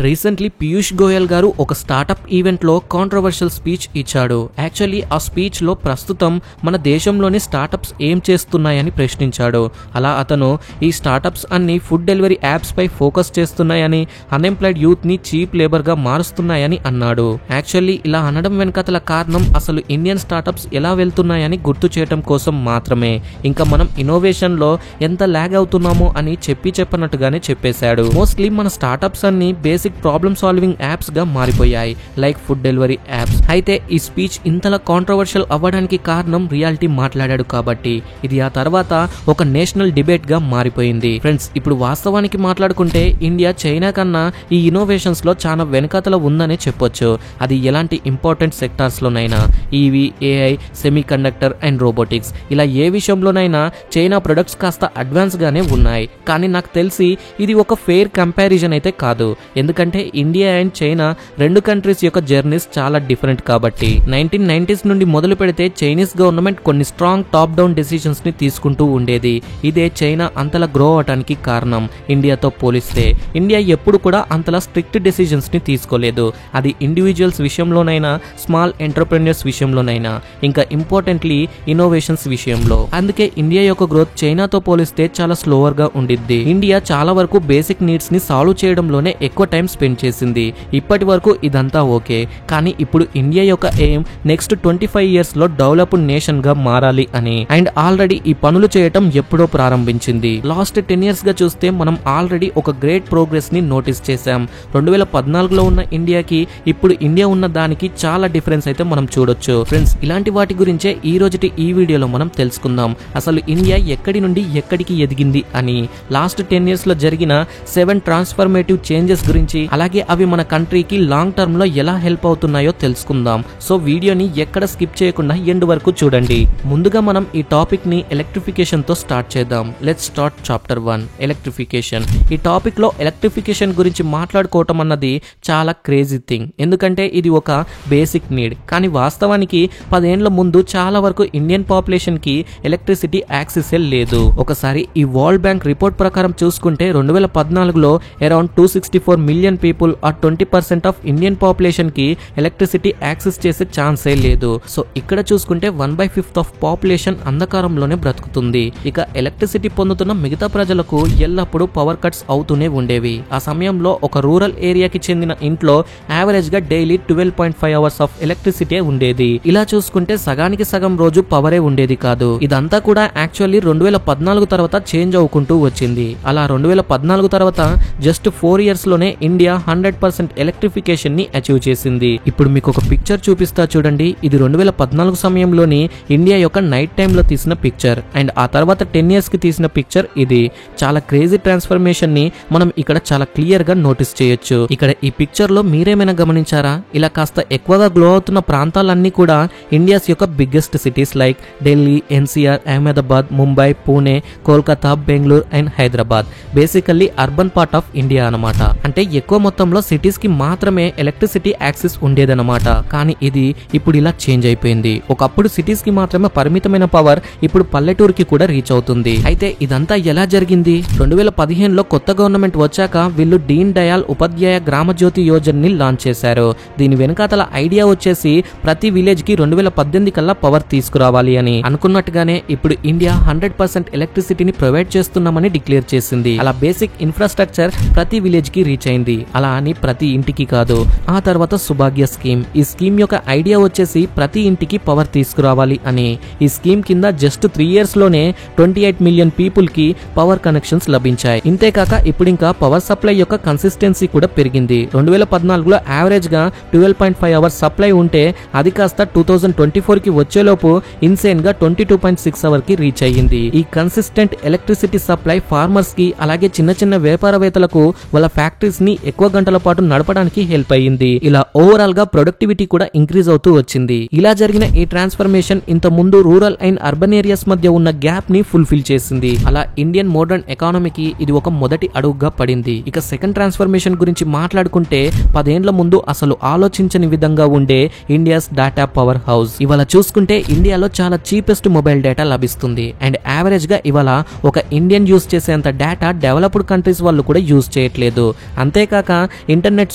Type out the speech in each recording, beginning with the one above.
Recently Piyush Goyal గారు ఒక startup event లో కాంట్రవర్షియల్ స్పీచ్ ఇచ్చాడు. యాక్చువల్లీ ఆ స్పీచ్ లో ప్రస్తుతం మన దేశంలోని స్టార్టప్స్ ఏం చేస్తున్నాయని ప్రశ్నించాడు. అలా అతను ఈ స్టార్టప్స్ అన్ని ఫుడ్ డెలివరీ యాప్స్ పై ఫోకస్ చేస్తున్నాయని, అన్ఎంప్లాయిడ్ యూత్ ని చీప్ లేబర్ గా మారుస్తున్నాయని అన్నాడు. యాక్చువల్లీ ఇలా అనడం వెనకతల కారణం అసలు ఇండియన్ స్టార్టప్స్ ఎలా వెళ్తున్నాయని గుర్తు చేయడం కోసం మాత్రమే. ఇంకా మనం ఇన్నోవేషన్ లో ఎంత లాగ్ అవుతున్నామో అని చెప్పనట్టుగానే చెప్పేశాడు. మోస్ట్లీ మన స్టార్టప్స్ అన్ని బేసిక్ ప్రాబ్లమ్ సాల్వింగ్ యాప్స్ గా మారిపోయాయి, లైక్ ఫుడ్ డెలివరీ యాప్స్. అయితే ఈ స్పీచ్ ఇంతలా కాంట్రవర్షియల్ అవ్వడానికి కారణం రియాలిటీ మాట్లాడాడు కాబట్టి. ఇది ఆ తర్వాత ఒక నేషనల్ డిబేట్ గా మారిపోయింది. ఫ్రెండ్స్, ఇప్పుడు వాస్తవానికి మాట్లాడుకుంటే ఇండియా చైనా కన్నా ఈ ఇన్నోవేషన్స్ లో చాలా వెనకాతల ఉందనే చెప్పొచ్చు. అది ఎలాంటి ఇంపార్టెంట్ సెక్టార్స్ లోనైనా, EV, AI, semi conductor and robotics, ఇలా ఏ విషయంలోనైనా చైనా ప్రొడక్ట్స్ కాస్త అడ్వాన్స్ గానే ఉన్నాయి. కానీ నాకు తెలిసి ఇది ఒక ఫెయిర్ కంపారిజన్ అయితే కాదు. ఎందుకంటే ఇండియా అండ్ చైనా రెండు కంట్రీస్ యొక్క జర్నీస్ చాలా డిఫరెంట్ కాబట్టి. 1990s నుండి మొదలు పెడితే చైనీస్ గవర్నమెంట్ కొన్ని స్ట్రాంగ్ టాప్ డౌన్ డెసిషన్స్ ని తీసుకుంటూ ఉండేది. ఇదే చైనా అంతలా గ్రో అవడానికి కారణం. ఇండియాతో పోలిస్తే ఇండియా ఎప్పుడు కూడా అంతలా స్ట్రిక్ట్ డెసిషన్స్ ని తీసుకోలేదు. అది ఇండివిజువల్స్ విషయంలోనైనా, స్మాల్ ఎంటర్ప్రెన్యూర్స్ విషయంలోనైనా, ఇంకా ఇంపార్టెంట్లీ ఇన్నోవేషన్స్ విషయంలో. అందుకే ఇండియా యొక్క గ్రోత్ చైనాతో పోలిస్తే చాలా స్లోవర్ గా ఉండిద్ది. ఇండియా చాలా వరకు బేసిక్ నీడ్స్ ని సాల్వ్ చేయడంలోనే ఎక్కువ టైం స్పెండ్ చేసింది. ఇప్పటి వరకు ఇదంతా ఓకే, కానీ ఇప్పుడు ఇండియా యొక్క ఎయిమ్ నెక్స్ట్ 25 years లో డెవలప్డ్ నేషన్ గా మారాలి అని. అండ్ ఆల్రెడీ ఈ పనులు చేయటం ఎప్పుడో ప్రారంభించింది. లాస్ట్ 10 years గా చూస్తే మనం ఆల్రెడీ ఒక గ్రేట్ ప్రోగ్రెస్ ని నోటీస్ చేశాం. 2014లో ఉన్న ఇండియాకి ఇప్పుడు ఇండియా ఉన్న దానికి చాలా డిఫరెన్స్ అయితే మనం చూడొచ్చు. ఫ్రెండ్స్, ఇలాంటి వాటి గురించే ఈ రోజుటి ఈ వీడియోలో మనం తెలుసుకుందాం. అసలు ఇండియా ఎక్కడి నుండి ఎక్కడికి ఎదిగింది అని, లాస్ట్ 10 years లో జరిగిన 7 ట్రాన్స్ఫర్మేటివ్ చేంజెస్ గురించి, అలాగే అవి మన కంట్రీకి లాంగ్ టర్మ్ లో ఎలా హెల్ప్ అవుతున్నాయో తెలుసుకుందాం. సో వీడియోని ఎక్కడ స్కిప్ చేయకుండా ఎండ్ వరకు చూడండి. ముందుగా మనం ఈ టాపిక్ ని ఎలక్ట్రిఫికేషన్ తో స్టార్ట్ చేద్దాం. Let's start chapter 1, electrification. ఈ టాపిక్ లో ఎలక్ట్రిఫికేషన్ గురించి మాట్లాడుకోవటం అన్నది చాలా క్రేజీ థింగ్. ఎందుకంటే ఇది ఒక బేసిక్ నీడ్. కానీ వాస్తవానికి 10 ఏళ్ల ముందు చాలా వరకు ఇండియన్ పాపులేషన్ కి ఎలక్ట్రిసిటీ యాక్సెస్ లేదు. ఒకసారి ఈ వరల్డ్ బ్యాంక్ రిపోర్ట్ ప్రకారం చూసుకుంటే 2014లో around 264 million people or 20% of Indian population కి ఎలక్ట్రిసిటీ యాక్సెస్ చేసే ఛాన్సే లేదు. సో ఇక్కడ చూసుకుంటే 1/5 ఆఫ్ పాపులేషన్ అంధకారంలోనే బ్రతుకుతుంది. ఇక ఎలక్ట్రిసిటీ పొందుతున్న మిగతా ప్రజలకు ఎల్లప్పుడూ పవర్ కట్స్ అవుతూనే ఉండేవి. ఆ సమయంలో ఒక రూరల్ ఏరియాకి చెందిన ఇంట్లో యావరేజ్ గా డైలీ 12.5 hours ఆఫ్ ఎలక్ట్రిసిటీ ఉండేది. ఇలా చూసుకుంటే సగానికి సగం రోజు పవరే ఉండేది కాదు. ఇదంతా కూడా యాక్చువల్లీ 2014 తర్వాత చేంజ్ అవుకుంటూ వచ్చింది. అలా 2014 తర్వాత జస్ట్ 4 years లోనే ఇండియా 100% ఎలక్ట్రిఫికేషన్ ని అచీవ్ చేసింది. ఇప్పుడు మీకు ఒక పిక్చర్ చూపిస్తా చూడండి. ఇది 2014 సమయంలోని ఇండియా యొక్క నైట్ టైమ్ లో తీసిన పిక్చర్. అండ్ ఆ తర్వాత 10 years కి తీసిన పిక్చర్ ఇది. చాలా క్రేజీ ట్రాన్స్ఫర్మేషన్ ని మనం ఇక్కడ చాలా క్లియర్ గా నోటీస్ చేయొచ్చు. ఇక్కడ ఈ పిక్చర్ లో మీరేమైనా గమనించారా? ఇలా కాస్త ఎక్కువగా గ్లో అవుతున్న ప్రాంతాలన్నీ కూడా ఇండియాస్ యొక్క biggest cities like Delhi, NCR, Ahmedabad, Mumbai, Pune, Kolkata, Bengaluru and Hyderabad. Basically urban part of India అన్నమాట. అంటే ఎక్కువ మొత్తంలో సిటీస్ కి మాత్రమే ఎలక్ట్రిసిటీ యాక్సెస్ ఉండేదన్నమాట. కానీ ఇది ఇప్పుడు ఇలా చేంజ్ అయిపోయింది. ఒకప్పుడు సిటీస్ కి మాత్రమే పరిమితమైన పవర్ ఇప్పుడు పల్లెటూరుకి కూడా రీచ్ అవుతుంది. అయితే ఇదంతా ఎలా జరిగింది? 2015లో కొత్త గవర్నమెంట్ వచ్చాక వీళ్ళు దీన్ దయాల్ ఉపాధ్యాయ గ్రామ జ్యోతి యోజనని లాంచ్ చేశారు. దీని వెనకాతల ఐడియా వచ్చేసి ప్రతి విలేజ్ కి 2018 కల్లా పవర్ తీసుకురావాలి అని. అనుకున్నట్టుగానే ఇప్పుడు ఇండియా 100% ఎలక్ట్రిసిటీని ప్రొవైడ్ చేస్తున్నామని డిక్లేర్ చేసింది. అలా బేసిక్ ఇన్ఫ్రాస్ట్రక్చర్ ప్రతి విలేజ్ కి రీచ్ అయింది. అలా అని ప్రతి ఇంటికి కాదు. ఆ తర్వాత సుభాగ్య స్కీమ్. ఈ స్కీమ్ యొక్క ఐడియా వచ్చేసి ప్రతి ఇంటికి పవర్ తీసుకురావాలి అని. ఈ స్కీమ్ కింద జస్ట్ 3 years లోనే 28 million పీపుల్ కి పవర్ కనెక్షన్స్ లభించాయి. ఇంతేకాక ఇప్పుడు ఇంకా పవర్ సప్లై యొక్క కన్సిస్టెన్సీ కూడా పెరిగింది. 2014లో యావరేజ్ గా 12.5 hours సప్లై ఉంటే అది కాస్త 2024 కి వచ్చేలోపు ఇన్సేన్ గా 22.6 hours కి రీచ్ అయ్యింది. ఈ కన్సిస్టెంట్ ఎలక్ట్రిసిటీ సప్లై ఫార్మర్స్ కి, అలాగే చిన్న చిన్న వ్యాపారవేత్తలకు వాళ్ళ ఫ్యాక్టరీస్ ని ఎక్కువ గంటల పాటు నడపడానికి హెల్ప్ అయ్యింది. ఇలా ఓవరాల్ గా ప్రొడక్టివిటీ కూడా ఇంక్రీజ్ అవుతూ వచ్చింది. ఇలా జరిగిన ఈ ట్రాన్స్ఫర్మేషన్ ఇంత ముందు రూరల్ అండ్ అర్బన్ ఏరియాస్ మధ్య ఉన్న గ్యాప్ ని ఫుల్ఫిల్ చేసింది. అలా ఇండియన్ మోడర్న్ ఎకానమీకి ఇది ఒక మొదటి అడుగుగా పడింది. ఇక సెకండ్ ట్రాన్స్ఫర్మేషన్ గురించి మాట్లాడుకుంటే 10 ఏళ్ల ముందు అసలు ఆలోచించని విధంగా ఉండే ఇండియాస్ డేటా పవర్ హౌస్. ఇవాళ చూసుకుంటే ఇండియాలో చాలా చీపెస్ట్ మొబైల్ డేటా లభిస్తుంది. అండ్ యావరేజ్ గా ఇవాళ ఒక ఇండియన్ యూస్ చేసేంత డేటా డెవలప్డ్ కంట్రీస్ వాళ్ళు కూడా యూస్ చేయట్లేదు. అంతేకాదు అంతేకాక ఇంటర్నెట్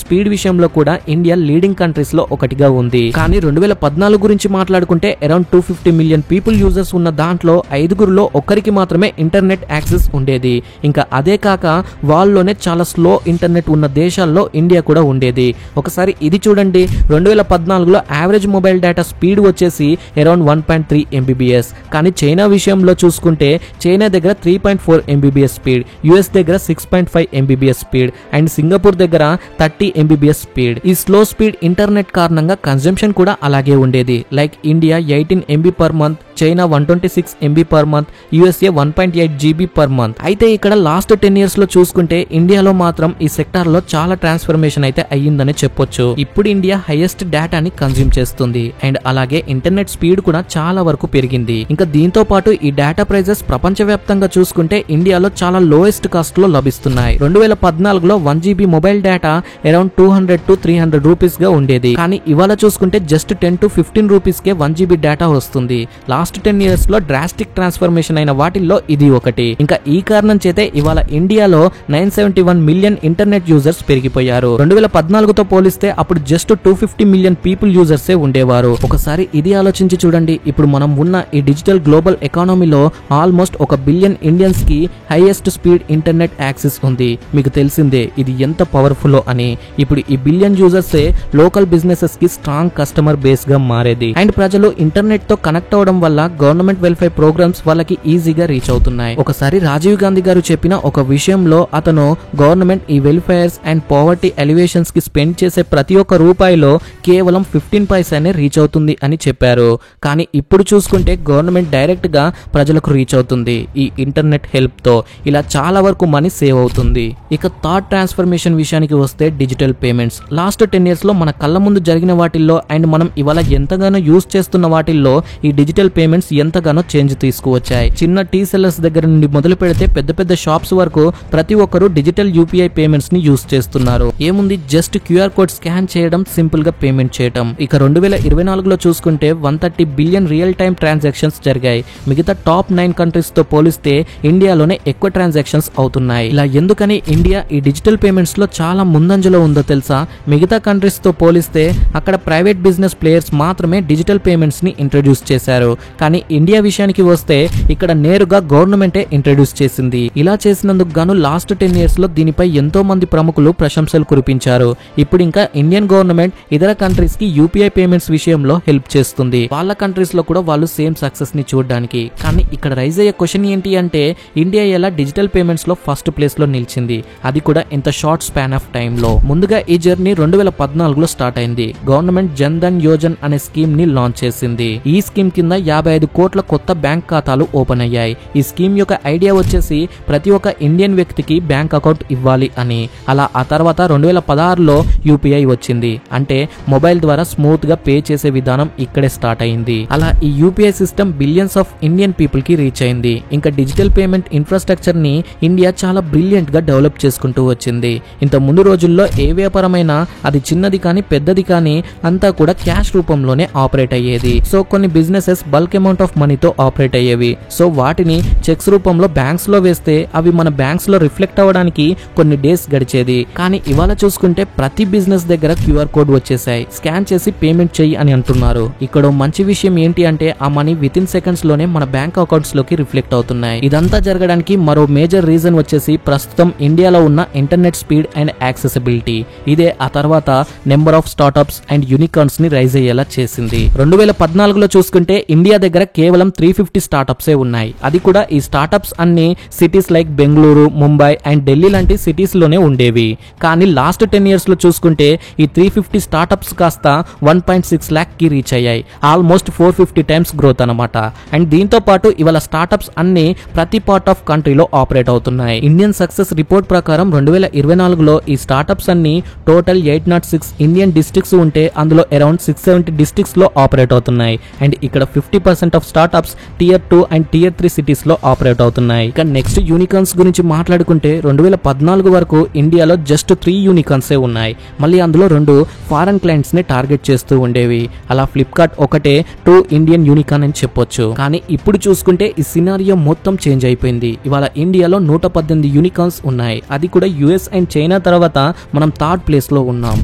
స్పీడ్ విషయంలో కూడా ఇండియా లీడింగ్ కంట్రీస్ లో ఒకటిగా ఉంది. కానీ 2014 గురించి మాట్లాడుకుంటే అరౌండ్ 250 మిలియన్ పీపుల్ యూజర్స్ ఉన్న దాంట్లో 5గురిలో ఒక్కరికి మాత్రమే ఇంటర్నెట్ యాక్సెస్ ఉండేది. ఇంకా అదే కాక వాళ్ళలోనే చాలా స్లో ఇంటర్నెట్ ఉన్న దేశాల్లో ఇండియా కూడా ఉండేది. ఒకసారి ఇది చూడండి, 2014లో యావరేజ్ మొబైల్ డేటా స్పీడ్ వచ్చేసి అరౌండ్ 1.3 MBBS. కానీ చైనా విషయంలో చూసుకుంటే చైనా దగ్గర 3.4 MBBS స్పీడ్, యుఎస్ దగ్గర 6.5 MBBS స్పీడ్ అండ్ సింగపూర్ దగ్గర 30 MBBS స్పీడ్. ఈ స్లో స్పీడ్ ఇంటర్నెట్ కారణంగా కన్జంప్షన్ కూడా అలాగే ఉండేది. Like India 18 MB per month, China 126 MB per month, USA 1.8 GB per month. అయితే ఇక్కడ లాస్ట్ 10 years లో చూసుకుంటే ఇండియాలో మాత్రం ఈ సెక్టార్ లో చాలా ట్రాన్స్ఫర్మేషన్ అయితే అయ్యిందని చెప్పొచ్చు. ఇప్పుడు ఇండియా హైయెస్ట్ డేటాని కన్జ్యూమ్ చేస్తుంది అండ్ అలాగే ఇంటర్నెట్ స్పీడ్ కూడా చాలా వరకు పెరిగింది. ఇంకా దీంతో పాటు ఈ డేటా ప్రైజెస్ ప్రపంచవ్యాప్తంగా చూసుకుంటే ఇండియాలో చాలా లోయెస్ట్ కాస్ట్ లో లభిస్తున్నాయి. 2014లో 1 GB mobile data around 200 to 300 rupees గా ఉండేది. కానీ ఇవాళ చూసుకుంటే just 10 to 15 rupees K 1 GB data వస్తుంది. లాస్ట్ 10 years లో డ్రాస్టిక్ ట్రాన్స్ఫర్మేషన్ అయిన వాటిల్లో ఇది ఒకటి. ఇంకా ఈ కారణం చేతే ఇవాళ ఇండియాలో 971 మిలియన్ ఇంటర్నెట్ యూజర్స్ పెరిగిపోయారు. 2014తో పోలిస్తే అప్పుడు జస్ట్ 250 మిలియన్ పీపుల్ యూజర్సే ఉండేవారు. ఒకసారి ఇది ఆలోచించి చూడండి, ఇప్పుడు మనం ఉన్న ఈ డిజిటల్ గ్లోబల్ ఎకానమీలో ఆల్మోస్ట్ 1 బిలియన్ ఇండియన్స్ కి హైయెస్ట్ స్పీడ్ ఇంటర్నెట్ యాక్సెస్ ఉంది. మీకు తెలిసిందే ఇది ఎంత పవర్ఫుల్ అని. ఇప్పుడు ఈ బిలియన్ యూజర్సే లోకల్ బిజినెసెస్ కి స్ట్రాంగ్ కస్టమర్ బేస్ గా మారేది. అండ్ ప్రజలు ఇంటర్నెట్ తో కనెక్ట్ అవడం వల్ల గవర్నమెంట్ వెల్ఫేర్ ప్రోగ్రామ్స్ వాళ్ళకి ఈజీగా రీచ్ అవుతున్నాయి. ఒకసారి రాజీవ్ గాంధీ గారు చెప్పిన ఒక విషయంలో అతను గవర్నమెంట్ ఈ వెల్ఫేర్స్ అండ్ పావర్టీ ఎలివేషన్స్ కి స్పెండ్ చేసే ప్రతి ఒక్క రూపాయిలో కేవలం 15 పైసానే రీచ్ అవుతుంది అని చెప్పారు. కానీ ఇప్పుడు చూసుకుంటే గవర్నమెంట్ డైరెక్ట్ గా ప్రజలకు రీచ్ అవుతుంది ఈ ఇంటర్నెట్ హెల్ప్ తో. ఇలా చాలా వరకు మనీ సేవ్ అవుతుంది. ఇక థర్డ్ ట్రాన్స్ఫర్మేషన్ విషయానికి వస్తే డిజిటల్ పేమెంట్స్. లాస్ట్ 10 years లో మన కళ్ళ ముందు జరిగిన వాటిల్లో అండ్ మనం ఇవాళ ఎంతగానో యూజ్ చేస్తున్న వాటిల్లో ఈ డిజిటల్ పేమెంట్స్ ఎంతగానో చేంజ్ తీసుకువచ్చాయి. చిన్న టీ సెల్లర్స్ దగ్గర నుండి మొదలు పెడితే పెద్ద పెద్ద షాప్స్ వరకు ప్రతి ఒక్కరు డిజిటల్ యూపీఐ పేమెంట్స్ ని యూజ్ చేస్తున్నారు. ఏముంది, జస్ట్ క్యూఆర్ కోడ్ స్కాన్ చేయడం, సింపుల్ గా పేమెంట్ చేయడం. ఇక 2024లో చూసుకుంటే 130 బిలియన్ రియల్ టైమ్ ట్రాన్సాక్షన్స్ జరిగాయి. మిగతా టాప్ 9 కంట్రీస్ తో పోలిస్తే ఇండియాలోనే ఎక్కువ ట్రాన్సాక్షన్స్ అవుతున్నాయి. ఇలా ఎందుకని ఇండియా ఈ డిజిటల్ పేమెంట్స్ లో చాలా ముందంజలో ఉందో తెలుసా? మిగతా కంట్రీస్ తో పోలిస్తే అక్కడ ప్రైవేట్ బిజినెస్ ప్లేయర్స్ మాత్రమే డిజిటల్ పేమెంట్స్ ని ఇంట్రడ్యూస్ చేశారు. కానీ ఇండియా విషయానికి వస్తే ఇక్కడ నేరుగా గవర్నమెంటే ఇంట్రడ్యూస్ చేసింది. ఇలా చేసినందుకు గాను లాస్ట్ 10 years లో దీనిపై ఎంతో మంది ప్రముఖులు ప్రశంసలు కురిపించారు. ఇప్పుడు ఇంకా ఇండియన్ గవర్నమెంట్ ఇతర కంట్రీస్ కి యూపీఐ పేమెంట్స్ విషయంలో హెల్ప్ చేస్తుంది. వాళ్ళ కంట్రీస్ లో కూడా వాళ్ళు సేమ్ సక్సెస్ ని చూడడానికి. కానీ ఇక్కడ రైజ్ అయ్యే క్వశ్చన్ ఏంటి అంటే, ఇండియా ఎలా డిజిటల్ పేమెంట్స్ లో ఫస్ట్ ప్లేస్ లో నిలిచింది, అది కూడా ఇంత షార్ట్ స్పాన్ ఆఫ్ టైమ్ లో? ముందుగా ఈ జర్నీ 2014లో స్టార్ట్ అయింది. గవర్నమెంట్ జన్ ధన్ యోజన్ అనే స్కీమ్ ని లాంచ్ చేసింది. ఈ స్కీమ్ కింద 55 కోట్ల కొత్త బ్యాంక్ ఖాతాలు ఓపెన్ అయ్యాయి. ఈ స్కీమ్ యొక్క ఐడియా వచ్చేసి ప్రతి ఒక్క ఇండియన్ వ్యక్తికి బ్యాంక్ అకౌంట్ ఇవ్వాలి అని. అలా ఆ తర్వాత 2016లో యూపీఐ వచ్చింది. అంటే మొబైల్ ద్వారా స్మూత్ గా పే చేసే విధానం ఇక్కడే స్టార్ట్ అయింది. అలా ఈ UPI system billions of Indian people కి రీచ్ అయింది. ఇంకా డిజిటల్ పేమెంట్ ఇన్ఫ్రాస్ట్రక్చర్ ని ఇండియా చాలా బ్రిలియంట్ గా డెవలప్ చేసుకుంటూ వచ్చింది. ఇంత ముందు రోజుల్లో ఏ వ్యాపారమైనా అది చిన్నది కానీ పెద్దది కానీ అంతా కూడా క్యాష్ రూపంలోనే ఆపరేట్ అయ్యేది. సో కొన్ని బిజినెసెస్ బల్క్ అమౌంట్ ఆఫ్ మనీతో ఆపరేట్ అయ్యేవి. సో వాటిని చెక్స్ రూపంలో బ్యాంక్స్ లో వేస్తే అవి మన బ్యాంక్స్ లో రిఫ్లెక్ట్ అవ్వడానికి కొన్ని డేస్ గడిచేది. కానీ ఇవాళ చూసుకుంటే ప్రతి బిజినెస్ దగ్గర క్యూఆర్ కోడ్ వచ్చేసాయి. స్కాన్ చేసి పేమెంట్ చెయ్యి అని అంటున్నారు. ఇక్కడ మంచి విషయం ఏంటి అంటే ఆ మనీ విత్ ఇన్ సెకండ్స్ లోనే మన బ్యాంక్ అకౌంట్స్ లోకి రిఫ్లెక్ట్ అవుతున్నాయి. ఇదంతా జరగడానికి మరో మేజర్ రీజన్ వచ్చేసి ప్రస్తుతం ఇండియాలో ఉన్న ఇంటర్నెట్ స్పీడ్ అండ్ యాక్సెసిబిలిటీ. ఇదే ఆ తర్వాత number of startups and unicorns ని రైజ్ అయ్యేలా చేసింది. 2014లో చూసుకుంటే ఇండియా దగ్గర కేవలం 350 స్టార్ట్అప్సే ఉన్నాయి. అది కూడా ఈ స్టార్ట్అప్స్ అన్ని cities like Bengaluru, Mumbai and Delhi లాంటి సిటీస్ లోనే ఉండేవి. కానీ లాస్ట్ 10 years లో చూసుకుంటే ఈ 350 స్టార్ట్అప్స్ కాస్త 1.6 lakh కి రీచ్ అయ్యాయి. ఆల్మోస్ట్ 450 టైమ్స్ గ్రోత్ అనమాట. అండ్ దీంతో పాటు ఇవాళ స్టార్ట్అప్స్ అన్ని ప్రతి పార్ట్ ఆఫ్ కంట్రీలో ఆపరేట్ అవుతున్నాయి. ఇండియన్ సక్సెస్ రిపోర్ట్ ప్రకారం 2024లో ఈ స్టార్ట్అప్స్ అన్ని టోటల్ 806 ఇండియన్ డిస్ట్రిక్ట్స్ ఉంటే అందులో అరౌండ్ 670 డిస్ట్రిక్ట్స్ లో ఆపరేట్ అవుతున్నాయి. అండ్ ఇక్కడ 50% of startups Tier 2 and Tier 3 cities లో ఆపరేట్ అవుతున్నాయి. ఇక నెక్స్ట్ యూనికార్న్స్ గురించి మాట్లాడుకుంటే 2014 వరకు ఇండియాలో జస్ట్ 3 యూనికార్న్సే ఉన్నాయి. మళ్ళీ అందులో 2 ఫారెన్ క్లయింట్స్ ని టార్గెట్ చేస్తూ ఉండేవి. అలా ఫ్లిప్కార్ట్ ఒకటే 2 ఇండియన్ యూనికార్న్ అని చెప్పొచ్చు. కానీ ఇప్పుడు చూసుకుంటే ఈ సినారియో మొత్తం చేంజ్ అయిపోయింది. ఇవాళ ఇండియాలో 118 యూనికార్న్స్ ఉన్నాయి. అది కూడా యుఎస్ అండ్ చైనా తర్వాత మనం థర్డ్ ప్లేస్ లో ఉన్నాం.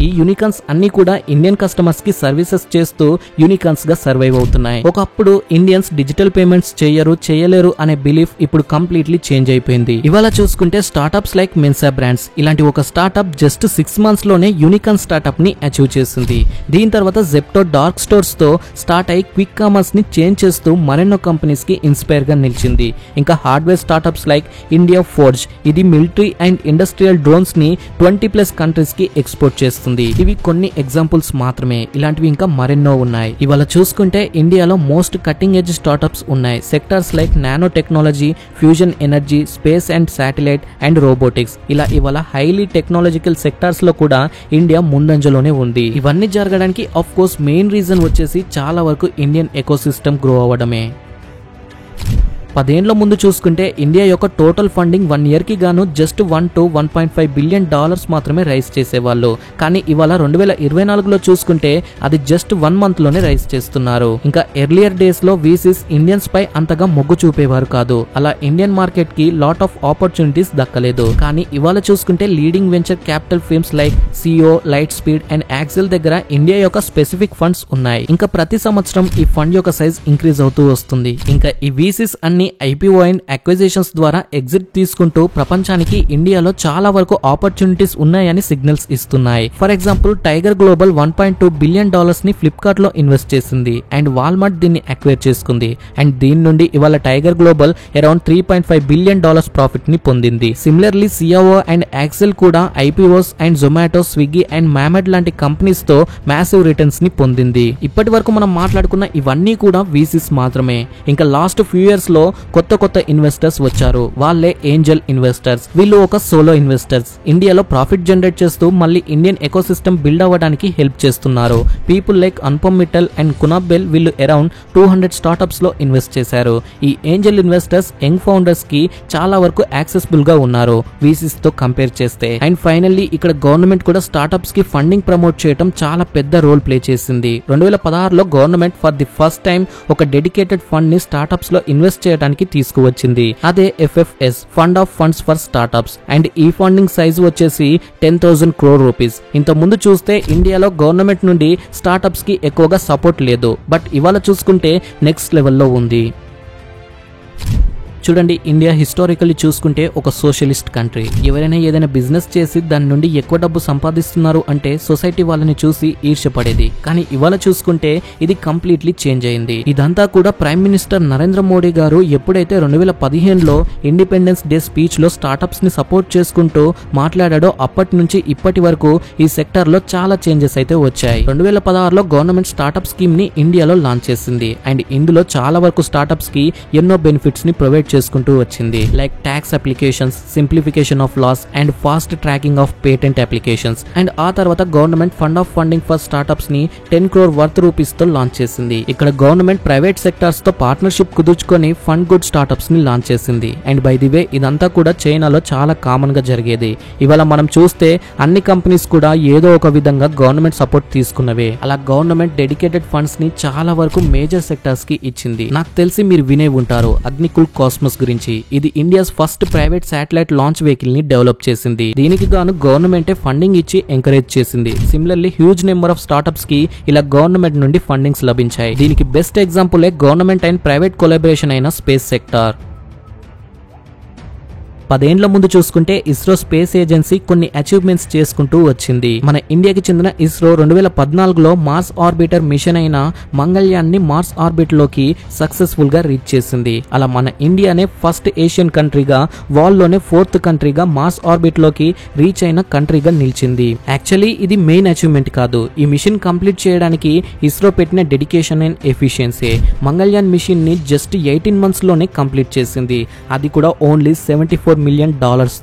ఈ యూనికార్న్స్ అన్ని కూడా ఇండియన్ కస్టమర్స్ కి సర్వీసెస్ చేస్తూ యూనికార్న్స్ గా సర్వైవ్ అవుతున్నాయి. ఒకప్పుడు ఇండియన్స్ డిజిటల్ పేమెంట్స్ చేయలేరు అనే బిలీఫ్ ఇప్పుడు కంప్లీట్లీ చేంజ్ అయిపోయింది. ఇవాళ చూసుకుంటే స్టార్ట్అప్స్ లైక్ మెన్సా బ్రాండ్స్ ఇలాంటి ఒక స్టార్ట్అప్ జస్ట్ 6 months లోనే యూనికార్న్ స్టార్ట్అప్ ని అచీవ్ చేసింది. దీని తర్వాత జెప్టో డార్క్ స్టోర్స్ తో స్టార్ట్ అయి క్విక్ కామర్స్ ని చేంజ్ చేస్తూ మరెన్నో కంపెనీస్ కి ఇన్స్పైర్ గా నిలిచింది. ఇంకా hardware startups like India forge ఇది మిలిటరీ అండ్ ఇండస్ట్రియల్ డ్రోన్స్ ని 20+ కంట్రీస్ కి ఎక్స్పోర్ట్ చేస్తుంది. ఇవి కొన్ని ఎగ్జాంపుల్స్ మాత్రమే, ఇలాంటివి ఇంకా మరెన్నో ఉన్నాయి. ఇవాళ చూసుకుంటే ఇండియాలో మోస్ట్ కటింగ్ ఎడ్జ్ స్టార్ట్అప్స్ ఉన్నాయి. Sectors like nano technology, fusion energy, space and satellite and robotics ఇలా ఇవాళ హైలీ టెక్నాలజికల్ సెక్టార్స్ లో కూడా ఇండియా ముందంజలోనే ఉంది. ఇవన్నీ జరగడానికి ఆఫ్ కోర్స్ మెయిన్ రీజన్ వచ్చేసి చాలా వరకు ఇండియన్ ఎకోసిస్టమ్ గ్రో అవ్వడమే. 10 ఏళ్ల ముందు చూసుకుంటే ఇండియా యొక్క టోటల్ ఫండింగ్ 1 year కి గాను జస్ట్ $1 to $1.5 billion మాత్రమే రైజ్ చేసేవాళ్ళు. కానీ ఇవాళ 2024లో చూసుకుంటే అది జస్ట్ 1 month లోనే రైజ్ చేస్తున్నారు. ఇంకా ఎర్లియర్ డేస్ లో వీసీస్ ఇండియన్స్ పై అంతగా మొగ్గు చూపేవారు కాదు. అలా ఇండియన్ మార్కెట్ కి లాట్ ఆఫ్ ఆపర్చునిటీస్ దక్కలేదు. కానీ ఇవాళ చూసుకుంటే leading venture capital firms like Sequoia, Lightspeed and Accel దగ్గర ఇండియా యొక్క స్పెసిఫిక్ ఫండ్స్ ఉన్నాయి. ఇంకా ప్రతి సంవత్సరం ఈ ఫండ్ యొక్క సైజ్ ఇంక్రీజ్ అవుతూ వస్తుంది. ఇంకా ఈ వీసీస్ అన్ని ఐపీఓ అండ్ అక్విజిషన్స్ ద్వారా ఎగ్జిట్ తీసుకుంటూ ప్రపంచానికి ఇండియాలో చాలా వరకు ఆపర్చునిటీస్ ఉన్నాయని సిగ్నల్స్ ఇస్తున్నాయి. For example Tiger Global $1.2 billion ని ఫ్లిప్కార్ట్ లో ఇన్వెస్ట్ చేసింది అండ్ వాల్మార్ట్ దీన్ని అక్వైర్ చేసుకుంది. అండ్ దీని నుండి ఇవాళ Tiger Global around $3.5 billion profit ని పొందింది. సిమిలర్లీ సియావో అండ్ యాక్సెల్ కూడా IPOs and Zomato, Swiggy and మామెడ్ లాంటి కంపెనీస్ తో మ్యాసివ్ రిటర్న్స్ ని పొందింది. ఇప్పటి వరకు మనం మాట్లాడుకున్న ఇవన్నీ కూడా వీసీస్ మాత్రమే. ఇంకా లాస్ట్ ఫ్యూ ఇయర్స్ లో కొత్త ఇన్వెస్టర్స్ వచ్చారు. వాళ్ళే ఏంజల్ ఇన్వెస్టర్స్. వీళ్ళు ఒక సోలో ఇన్వెస్టర్స్. ఇండియాలో ప్రాఫిట్ జనరేట్ చేస్తూ మళ్ళీ ఇండియన్ ఎకోసిస్టమ్ బిల్డ్ అవ్వడానికి హెల్ప్ చేస్తున్నారు. People like Anupam Mittal and Kunal Bahl వీళ్ళు అరౌండ్ 200 స్టార్ట్అప్స్ లో ఇన్వెస్ట్ చేశారు. ఈ ఏంజల్ ఇన్వెస్టర్స్ యంగ్ ఫౌండర్స్ కి చాలా వరకు యాక్సెసిబుల్ గా ఉన్నారు వీసీస్ తో కంపేర్ చేస్తే. అండ్ ఫైనల్లీ ఇక్కడ గవర్నమెంట్ కూడా స్టార్ట్అప్స్ కి ఫండింగ్ ప్రమోట్ చేయడం చాలా పెద్ద రోల్ ప్లే చేసింది. 2016లో government for the first time ఒక డెడికేటెడ్ ఫండ్ ని స్టార్ట్అప్స్ లో ఇన్వెస్ట్ చేయడానికి తీసుకువచ్చింది. అదే FFS fund of funds for startups. And ఈ ఫండింగ్ సైజ్ వచ్చేసి 10,000 crore rupees. ఇంత ముందు చూస్తే ఇండియాలో గవర్నమెంట్ నుండి స్టార్ట్అప్స్ కి ఎక్కువగా సపోర్ట్ లేదు. బట్ ఇవాళ చూసుకుంటే నెక్స్ట్ లెవెల్లో ఉంది. చూడండి, ఇండియా హిస్టారికల్లీ చూసుకుంటే ఒక సోషలిస్ట్ కంట్రీ. ఎవరైనా ఏదైనా బిజినెస్ చేసి దాని నుండి ఎక్కువ డబ్బు సంపాదిస్తున్నారు అంటే సొసైటీ వాళ్ళని చూసి ఈర్ష్యపడేది. కానీ ఇవాళ చూసుకుంటే ఇది కంప్లీట్లీ చేంజ్ అయింది. ఇదంతా కూడా ప్రైమ్ మినిస్టర్ నరేంద్ర మోడీ గారు ఎప్పుడైతే 2015లో ఇండిపెండెన్స్ డే స్పీచ్ లో స్టార్ట్అప్స్ ని సపోర్ట్ చేసుకుంటూ మాట్లాడాడో అప్పటి నుంచి ఇప్పటి వరకు ఈ సెక్టర్ లో చాలా చేంజెస్ అయితే వచ్చాయి. 2016లో గవర్నమెంట్ స్టార్ట్అప్ స్కీమ్ ని ఇండియాలో లాంచ్ చేసింది. అండ్ ఇందులో చాలా వరకు స్టార్ట్అప్స్ కి ఎన్నో బెనిఫిట్స్ ని ప్రొవైడ్ చేసుకుంటూ వచ్చింది. Like tax applications, simplification of laws and fast tracking of patent applications. And ఆ తర్వాత government fund of funding for startups ని 10 crore worth rupees తో లాంచ్ చేసింది. ఇక్కడ గవర్నమెంట్ ప్రైవేట్ సెక్టార్స్ తో పార్ట్నర్షిప్ కుదుర్చుకొని ఫండ్ గుడ్ స్టార్ట్అప్స్ ని లాంచ్ చేసింది. అండ్ బై ది వే ఇదంతా కూడా చైనాలో చాలా కామన్ గా జరిగేది. ఇవాళ మనం చూస్తే అన్ని కంపెనీస్ కూడా ఏదో ఒక విధంగా గవర్నమెంట్ సపోర్ట్ తీసుకున్నవే. అలా గవర్నమెంట్ డెడికేటెడ్ ఫండ్స్ ని చాలా వరకు మేజర్ సెక్టార్స్ కి ఇచ్చింది. నాకు తెలిసి మీరు వినే ఉంటారు అగ్నికుల్ కాస్మోస్ గురించి. ఇది India's first private satellite launch vehicle ని డెవలప్ చేసింది. దీనికి గాను గవర్నమెంటే ఫండింగ్ ఇచ్చి ఎంకరేజ్ చేసింది. Similarly huge number of startups కి ఇలా గవర్నమెంట్ నుండి ఫండింగ్స్ లభించాయి. దీనికి best example government and private collaboration అయిన స్పేస్ సెక్టార్. 10 ఏళ్ల ముందు చూసుకుంటే ఇస్రో స్పేస్ ఏజెన్సీ కొన్ని అచీవ్మెంట్స్ చేసుకుంటూ వచ్చింది. మన ఇండియాకి చెందిన ఇస్రో 2014లో మార్స్ ఆర్బిటర్ మిషన్ అయిన మంగళ్యాన్ని మార్స్ ఆర్బిట్ లోకి సక్సెస్ఫుల్ గా రీచ్ చేసింది. అలా మన ఇండియానే ఫస్ట్ ఏషియన్ కంట్రీగా, వరల్డ్ లోనే 4th కంట్రీగా మార్స్ ఆర్బిట్ లోకి రీచ్ అయిన కంట్రీగా నిలిచింది. యాక్చువల్లీ ఇది మెయిన్ అచీవ్మెంట్ కాదు. ఈ మిషన్ కంప్లీట్ చేయడానికి ఇస్రో పెట్టిన dedication and efficiency. Mangalyaan mission ని జస్ట్ 18 months లోనే కంప్లీట్ చేసింది. అది కూడా ఓన్లీ $74 million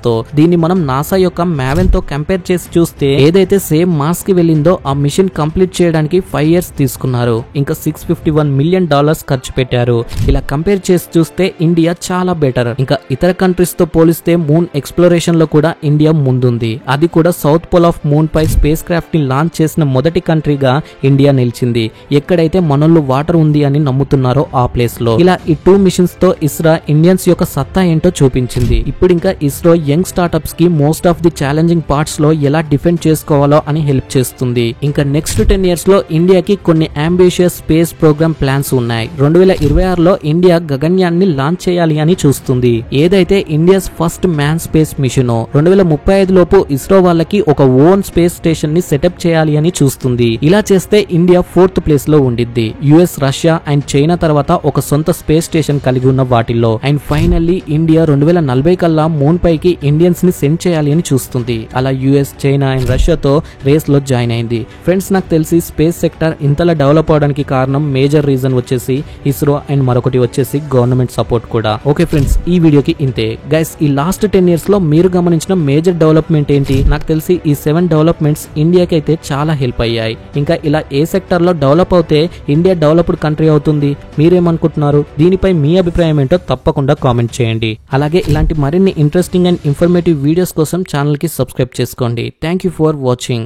తో. దీన్ని మనం నాసా యొక్క మ్యావెన్ తో కంపేర్ చేసి చూస్తే ఏదైతే సేమ్ మార్స్ కి వెళ్ళిందో ఆ మిషన్ కంప్లీట్ చేయడానికి 5 years తీసుకున్నారు. ఇంకా $651 million ఖర్చు పెట్టారు. ఇలా కంపేర్ చేసి చూస్తే ఇండియా చాలా బెటర్. ఇంకా ఇతర కంట్రీస్ తో పోలిస్తే మూన్ ఎక్స్ప్లోరేషన్ లో కూడా ఇండియా ముందుంది. అది కూడా సౌత్ పోల్ ఆఫ్ మూన్ పై స్పేస్ క్రాఫ్ట్ ని లాంచ్ చేసిన మొదటి కంట్రీగా ఇండియా నిలిచింది. ఎక్కడైతే మనోళ్ళు వాటర్ ఉంది అని నమ్ముతున్నారో ఆ ప్లేస్ లో. ఇలా ఈ 2 మిషన్స్ తో ఇస్రో ఇండియన్స్ యొక్క సత్తా ఏంటో చూపించింది. ఇప్పుడు ఇంకా ఇస్రో యంగ్ స్టార్టప్స్ కి most of the challenging parts లో ఎలా డిఫెండ్ చేసుకోవాలో అని హెల్ప్ చేస్తుంది. ఇంకా నెక్స్ట్ 10 years లో ఇండియాకి కొన్ని అంబిషియస్ స్పేస్ ప్రోగ్రామ్ ప్లాన్స్ ఉన్నాయి. 2026లో ఇండియా గగన్యాన్ని లాంచ్ చేయాలి అని చూస్తుంది. ఏదైతే India's first man space machine 2035 లోపు ఇస్రో వాళ్ళకి ఒక ఓన్ స్పేస్ స్టేషన్ ని సెటప్ చేయాలి అని చూస్తుంది. ఇలా చేస్తే ఇండియా 4th ప్లేస్ లో ఉండిద్ది. యుఎస్, రష్యా అండ్ చైనా తర్వాత ఒక సొంత స్పేస్ స్టేషన్ కలిగి ఉన్న వాటిల్లో. అండ్ ఫైనల్లీ ఇండియా 2040 కల్లా మూన్ పైకి ఇండియన్స్ ని సెండ్ చేయాలి అని చూస్తుంది. అలా యుఎస్, చైనా అండ్ రష్యాతో రేస్ లో జాయిన్ అయింది. ఫ్రెండ్స్, నాకు తెలిసి స్పేస్ సెక్టర్ ఇంతలా డెవలప్ అవడానికి కారణం మేజర్ రీజన్ వచ్చేసి ఇస్రో అండ్ మరొకటి వచ్చేసి గవర్నమెంట్ సపోర్ట్ కూడా. ఓకే ఫ్రెండ్స్, ఈ వీడియోకి ఇంతే. గైస్, ఈ లాస్ట్ 10 years లో మీరు గమనించిన మేజర్ డెవలప్మెంట్ ఏంటి? నాకు తెలిసి ఈ 7 డెవలప్మెంట్స్ ఇండియాకి అయితే చాలా హెల్ప్ అయ్యాయి. ఇంకా ఇలా ఏ సెక్టర్ లో డెవలప్ అవుతే ఇండియా డెవలప్డ్ కంట్రీ అవుతుంది? మీరేమనుకుంటున్నారు? దీనిపై మీ అభిప్రాయం ఏంటో తప్పకుండా కామెంట్ చేయండి. అలాగే ఇలాంటి మరిన్ని ఇంట్రెస్టింగ్ అండ్ ఇన్ఫర్మేటివ్ వీడియోస్ కోసం ఛానల్ కి సబ్స్క్రైబ్ చేసుకోండి. Thank you for watching.